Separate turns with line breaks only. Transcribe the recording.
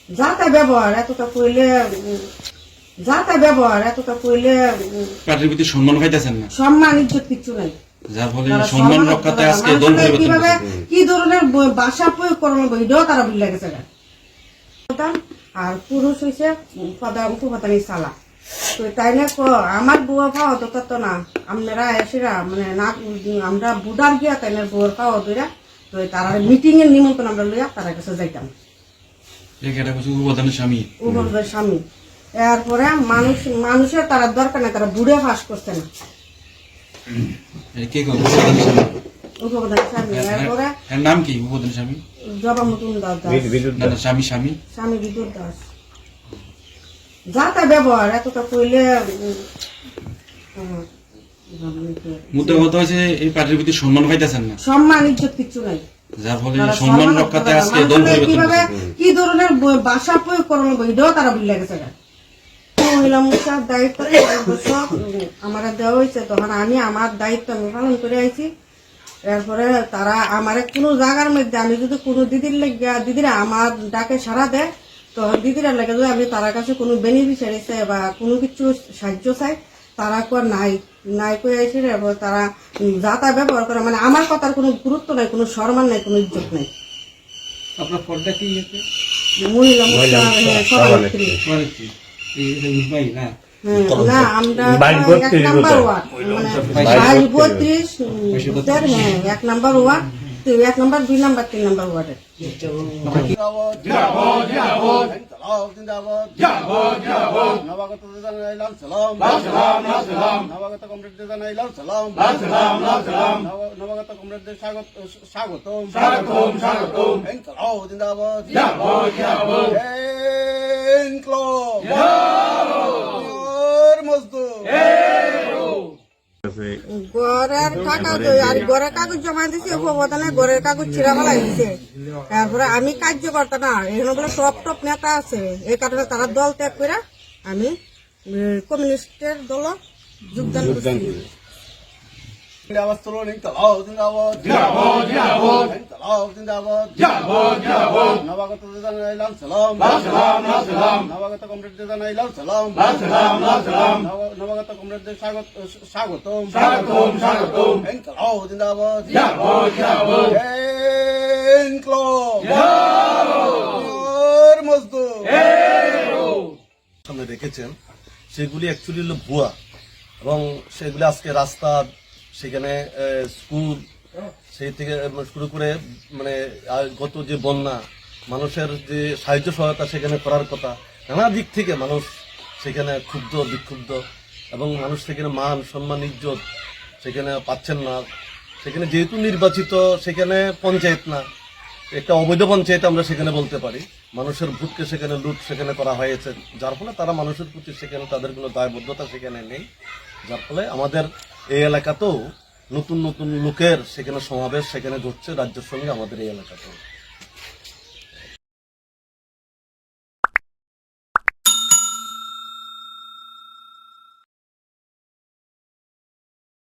যাতা ব্যবহার এতটা কইলে যাতা ব্যবহার এতটা কইলে
পার্টির প্রতি সম্মান পাইতেছেন না,
সম্মান ইজ্জত কিছু নাই।
যার ফলে সম্মান রক্ষাতে আজকে দল পরিবর্তন
কিভাবে
করতেছে।
কি ধরনের ভাষা প্রয়োগ করানো এটাও তারা ভুলে গেছে। আর পুরুষ হইছে উপপ্রধানী সালা তো তাই না আমার বুয়া পাওয়া তো না আপনারা এসেরা মানে না আমরা বুডার গিয়া তাই না বুয়ার পাওয়া দইরা তো তারা মিটিং এর নিমন্ত্রণ আমরা লইয়া তারা কাছে যাইতাম
উপপ্রধানের স্বামী
উপপ্রধানের স্বামী। এরপরে মানুষের তারা দরকার নাই, তারা বুড়ে ফাঁস করছে না
কে উপপ্রধানের স্বামী,
উপপ্রধানের স্বামী। এরপরে
এর নাম কি উপপ্রধানের স্বামী?
জবা মতুন দাস
স্বামী স্বামী
স্বামী বিদ্যুৎ দাস। যাতা ব্যবহার এতটা কইলে
মুদ্রা কথা হয়েছে এই পার্টির প্রতি সম্মান পাইতেছেন না,
সম্মান ইজ্জত কিছু নাই।
যার ফলে সম্মান রক্ষাতে আজকে দল পরিবর্তন
কিভাবে
করতেছে।
কি ধরনের ভাষা প্রয়োগ করানো এটাও তারা ভুলে গেছে। মহিলা মোর্চার দায়িত্ব আমার দেওয়া হয়েছে, তখন আমি আমার দায়িত্ব আমি পালন করে আইছি। এরপরে তারা আমার কোনো জায়গার মধ্যে আমি যদি কোনো দিদিরা আমার ডাকে সাড়া দেয় তো দিদিরা লাগে যদি আমি তার কাছে কোনো বেনিফিশিয়ারি চাই বা কোনো কিছু সাহায্য চাই তারা নাই নাই করে আইসি। এরপর তারা যাতা ব্যবহার করে মানে আমার কথার কোনো গুরুত্ব নাই, কোনো সম্মান নাই, কোনো ইজ্জত নাই।
আপনার পদটা কি?
মহিলা মোর্চা সভানেত্রী। না আমরা 1 নাম্বার ওয়ার্ড মানে 32 1 number ward 1 number 2 number 3 number ওয়ার্ডের।
নবাগত সালাম নবাগত কমরেডদের জানাইলাম সালাম নবাগত কমরেডদের স্বাগতম জিন্দাবাদ
ঘরের কাগজ আর ঘরের কাগজ জমা দিছি উপপ্রধানে ঘরের কাগজ ছিঁড়া ফেলা দিছে। তারপরে আমি কার্যকর্তা না, এখানে বলে টপ টপ নেতা আছে, এই কারণে তারা দল ত্যাগ করে আমি কমিউনিস্টের দল যোগদান করছি।
নবাগত জানাইলাম সালাম নবাগত কমরেডদের জানাইলাম সালাম নবাগত কমরেডদের স্বাগতম জিন্দাবাদ
সামনে রেখেছেন সেগুলি অ্যাকচুয়ালি হলো ভুয়া, এবং সেগুলি আজকে রাস্তা সেখানে স্কুল সেই থেকে শুরু করে মানে গত যে বন্যা মানুষের যে সাহায্য সহায়তা সেখানে করার কথা, নানা দিক থেকে মানুষ সেখানে ক্ষুব্ধ বিক্ষুব্ধ, এবং মানুষ সেখানে মান সম্মান ইজ্জত সেখানে পাচ্ছেন না। সেখানে যেহেতু নির্বাচিত সেখানে পঞ্চায়েত না, একটা অবৈধ পঞ্চায়েত আমরা সেখানে বলতে পারি, মানুষের ভোটকে সেখানে লুট সেখানে করা হয়েছে, যার ফলে তারা মানুষের প্রতি সেখানে তাদের কোনো দায়বদ্ধতা সেখানে নেই। যার ফলে আমাদের এই এলাকাতেও নতুন নতুন লোকের সেখানে সমাবেশ সেখানে ঘটছে রাজ্যের সঙ্গে আমাদের এই এলাকাতেও।